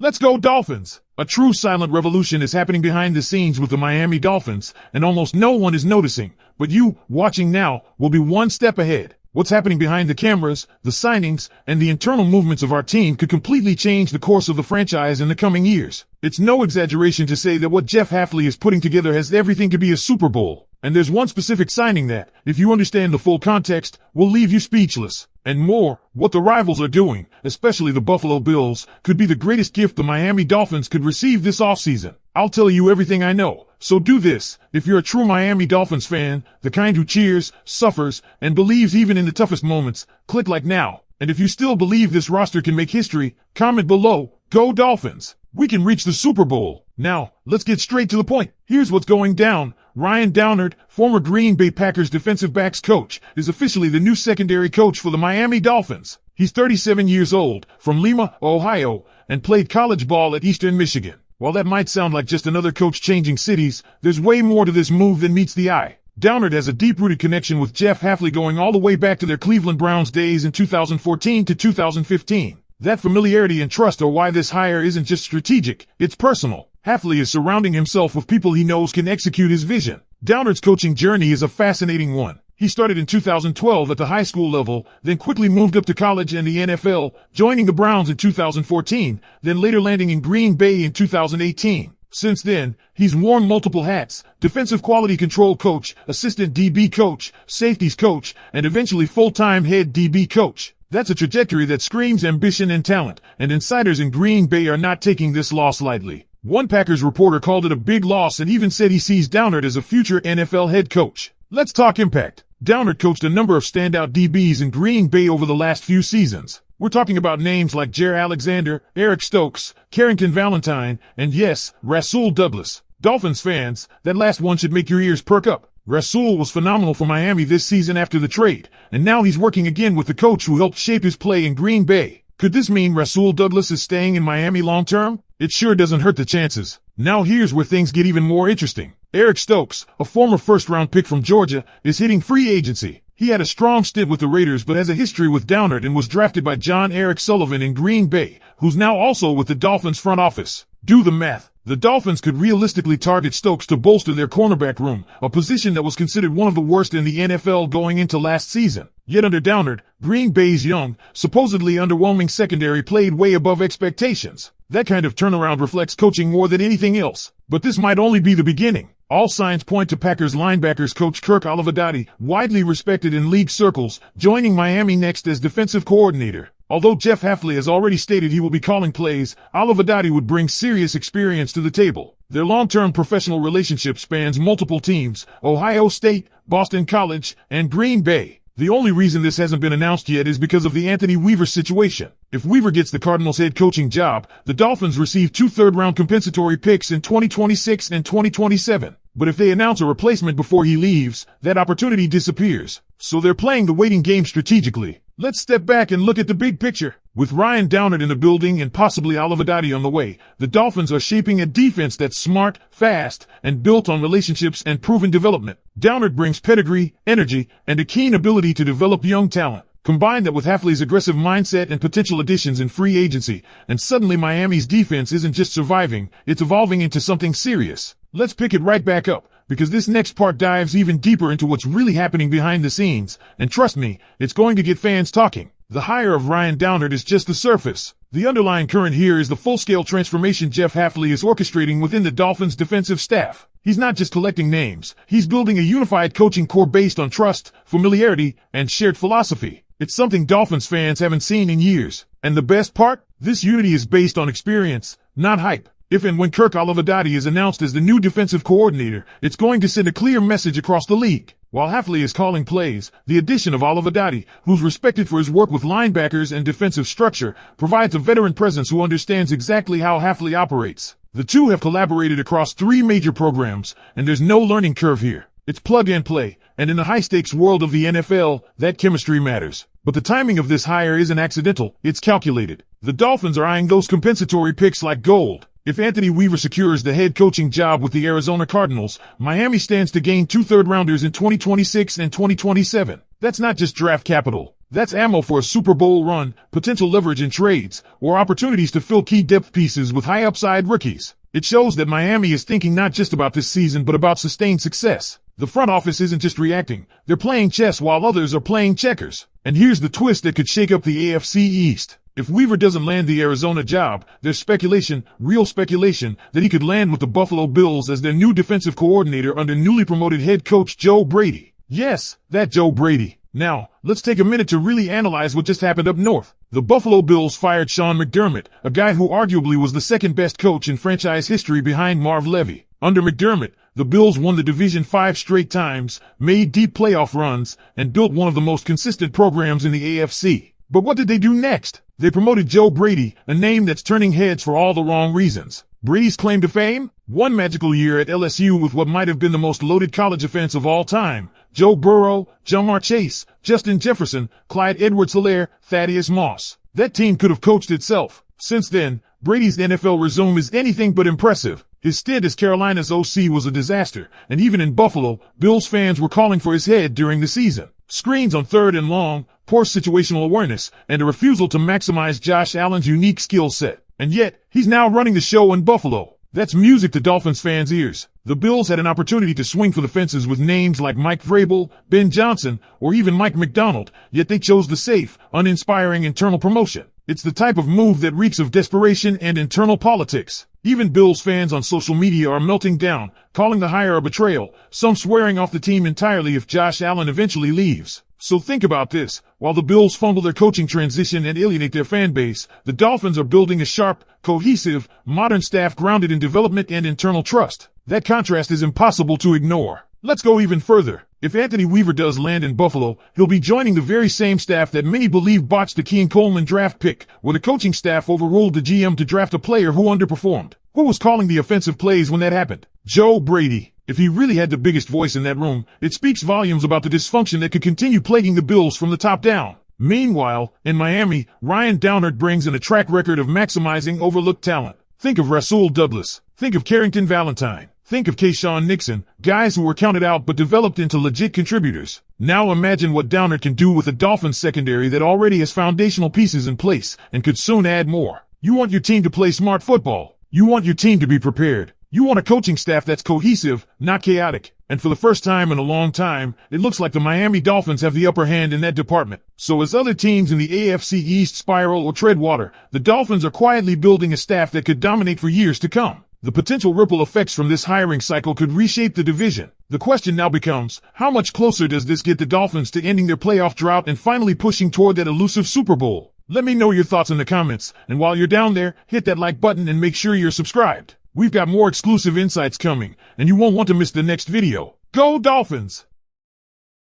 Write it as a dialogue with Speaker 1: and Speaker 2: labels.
Speaker 1: Let's go Dolphins! A true silent revolution is happening behind the scenes with the Miami Dolphins, and almost no one is noticing. But you, watching now, will be one step ahead. What's happening behind the cameras, the signings, and the internal movements of our team could completely change the course of the franchise in the coming years. It's no exaggeration to say that what Jeff Hafley is putting together has everything to be a Super Bowl. And there's one specific signing that, if you understand the full context, will leave you speechless. And more, what the rivals are doing, especially the Buffalo Bills, could be the greatest gift the Miami Dolphins could receive this offseason. I'll tell you everything I know. So do this. If you're a true Miami Dolphins fan, the kind who cheers, suffers, and believes even in the toughest moments, click like now. And if you still believe this roster can make history, comment below, go Dolphins. We can reach the Super Bowl. Now, let's get straight to the point. Here's what's going down. Ryan Downard, former Green Bay Packers defensive backs coach, is officially the new secondary coach for the Miami Dolphins. He's 37 years old, from Lima, Ohio, and played college ball at Eastern Michigan. While that might sound like just another coach changing cities, there's way more to this move than meets the eye. Downard has a deep-rooted connection with Jeff Hafley going all the way back to their Cleveland Browns days in 2014 to 2015. That familiarity and trust are why this hire isn't just strategic, it's personal. Hafley is surrounding himself with people he knows can execute his vision. Downard's coaching journey is a fascinating one. He started in 2012 at the high school level, then quickly moved up to college and the NFL, joining the Browns in 2014, then later landing in Green Bay in 2018. Since then, he's worn multiple hats: defensive quality control coach, assistant DB coach, safeties coach, and eventually full-time head DB coach. That's a trajectory that screams ambition and talent, and insiders in Green Bay are not taking this loss lightly. One Packers reporter called it a big loss and even said he sees Downard as a future NFL head coach. Let's talk impact. Downard coached a number of standout DBs in Green Bay over the last few seasons. We're talking about names like Jaire Alexander, Eric Stokes, Carrington Valentine, and yes, Rasul Douglas. Dolphins fans, that last one should make your ears perk up. Rasul was phenomenal for Miami this season after the trade, and now he's working again with the coach who helped shape his play in Green Bay. Could this mean Rasul Douglas is staying in Miami long term? It sure doesn't hurt the chances. Now here's where things get even more interesting. Eric Stokes, a former first-round pick from Georgia, is hitting free agency. He had a strong stint with the Raiders but has a history with Downard and was drafted by John Eric Sullivan in Green Bay, who's now also with the Dolphins front office. Do the math. The Dolphins could realistically target Stokes to bolster their cornerback room, a position that was considered one of the worst in the NFL going into last season. Yet under Downard, Green Bay's young, supposedly underwhelming secondary played way above expectations. That kind of turnaround reflects coaching more than anything else. But this might only be the beginning. All signs point to Packers linebackers coach Kirk Olivadotti, widely respected in league circles, joining Miami next as defensive coordinator. Although Jeff Hafley has already stated he will be calling plays, Olivadotti would bring serious experience to the table. Their long-term professional relationship spans multiple teams: Ohio State, Boston College, and Green Bay. The only reason this hasn't been announced yet is because of the Anthony Weaver situation. If Weaver gets the Cardinals head coaching job, the Dolphins receive 2 third-round compensatory picks in 2026 and 2027. But if they announce a replacement before he leaves, that opportunity disappears. So they're playing the waiting game strategically. Let's step back and look at the big picture. With Ryan Downard in the building and possibly Olivadotti on the way, the Dolphins are shaping a defense that's smart, fast, and built on relationships and proven development. Downard brings pedigree, energy, and a keen ability to develop young talent. Combine that with Hafley's aggressive mindset and potential additions in free agency, and suddenly Miami's defense isn't just surviving, it's evolving into something serious. Let's pick it right back up, because this next part dives even deeper into what's really happening behind the scenes, and trust me, it's going to get fans talking. The hire of Ryan Downard is just the surface. The underlying current here is the full-scale transformation Jeff Hafley is orchestrating within the Dolphins' defensive staff. He's not just collecting names, he's building a unified coaching core based on trust, familiarity, and shared philosophy. It's something Dolphins fans haven't seen in years. And the best part? This unity is based on experience, not hype. If and when Kirk Olivadotti is announced as the new defensive coordinator, it's going to send a clear message across the league. While Hafley is calling plays, the addition of Olivadotti, who's respected for his work with linebackers and defensive structure, provides a veteran presence who understands exactly how Hafley operates. The two have collaborated across 3 major programs, and there's no learning curve here. It's plug and play, and in the high-stakes world of the NFL, that chemistry matters. But the timing of this hire isn't accidental, it's calculated. The Dolphins are eyeing those compensatory picks like gold. If Anthony Weaver secures the head coaching job with the Arizona Cardinals, Miami stands to gain 2 third-rounders in 2026 and 2027. That's not just draft capital. That's ammo for a Super Bowl run, potential leverage in trades, or opportunities to fill key depth pieces with high upside rookies. It shows that Miami is thinking not just about this season but about sustained success. The front office isn't just reacting, they're playing chess while others are playing checkers. And here's the twist that could shake up the AFC East. If Weaver doesn't land the Arizona job, there's speculation, real speculation, that he could land with the Buffalo Bills as their new defensive coordinator under newly promoted head coach Joe Brady. Yes, that Joe Brady. Now, let's take a minute to really analyze what just happened up north. The Buffalo Bills fired Sean McDermott, a guy who arguably was the second best coach in franchise history behind Marv Levy. Under McDermott, the Bills won the division 5 straight times, made deep playoff runs, and built one of the most consistent programs in the AFC. But what did they do next? They promoted Joe Brady, a name that's turning heads for all the wrong reasons. Brady's claim to fame? One magical year at LSU with what might have been the most loaded college offense of all time. Joe Burrow, Jamar Chase, Justin Jefferson, Clyde Edwards-Helaire, Thaddeus Moss. That team could have coached itself. Since then, Brady's NFL resume is anything but impressive. His stint as Carolina's OC was a disaster, and even in Buffalo, Bills fans were calling for his head during the season. Screens on 3rd and long, poor situational awareness, and a refusal to maximize Josh Allen's unique skill set. And yet, he's now running the show in Buffalo. That's music to Dolphins fans' ears. The Bills had an opportunity to swing for the fences with names like Mike Vrabel, Ben Johnson, or even Mike Mcdaniel, yet they chose the safe, uninspiring internal promotion. It's the type of move that reeks of desperation and internal politics. Even Bills fans on social media are melting down, calling the hire a betrayal, some swearing off the team entirely if Josh Allen eventually leaves. So think about this. While the Bills fumble their coaching transition and alienate their fan base, the Dolphins are building a sharp, cohesive, modern staff grounded in development and internal trust. That contrast is impossible to ignore. Let's go even further. If Anthony Weaver does land in Buffalo, he'll be joining the very same staff that many believe botched the Keane Coleman draft pick, where the coaching staff overruled the GM to draft a player who underperformed. Who was calling the offensive plays when that happened? Joe Brady. If he really had the biggest voice in that room, it speaks volumes about the dysfunction that could continue plaguing the Bills from the top down. Meanwhile, in Miami, Ryan Downard brings in a track record of maximizing overlooked talent. Think of Rasul Douglas. Think of Carrington Valentine. Think of Keyshawn Nixon, guys who were counted out but developed into legit contributors. Now imagine what Downard can do with a Dolphins secondary that already has foundational pieces in place and could soon add more. You want your team to play smart football. You want your team to be prepared. You want a coaching staff that's cohesive, not chaotic. And for the first time in a long time, it looks like the Miami Dolphins have the upper hand in that department. So as other teams in the AFC East spiral or tread water, the Dolphins are quietly building a staff that could dominate for years to come. The potential ripple effects from this hiring cycle could reshape the division. The question now becomes, how much closer does this get the Dolphins to ending their playoff drought and finally pushing toward that elusive Super Bowl? Let me know your thoughts in the comments, and while you're down there, hit that like button and make sure you're subscribed. We've got more exclusive insights coming, and you won't want to miss the next video. Go Dolphins!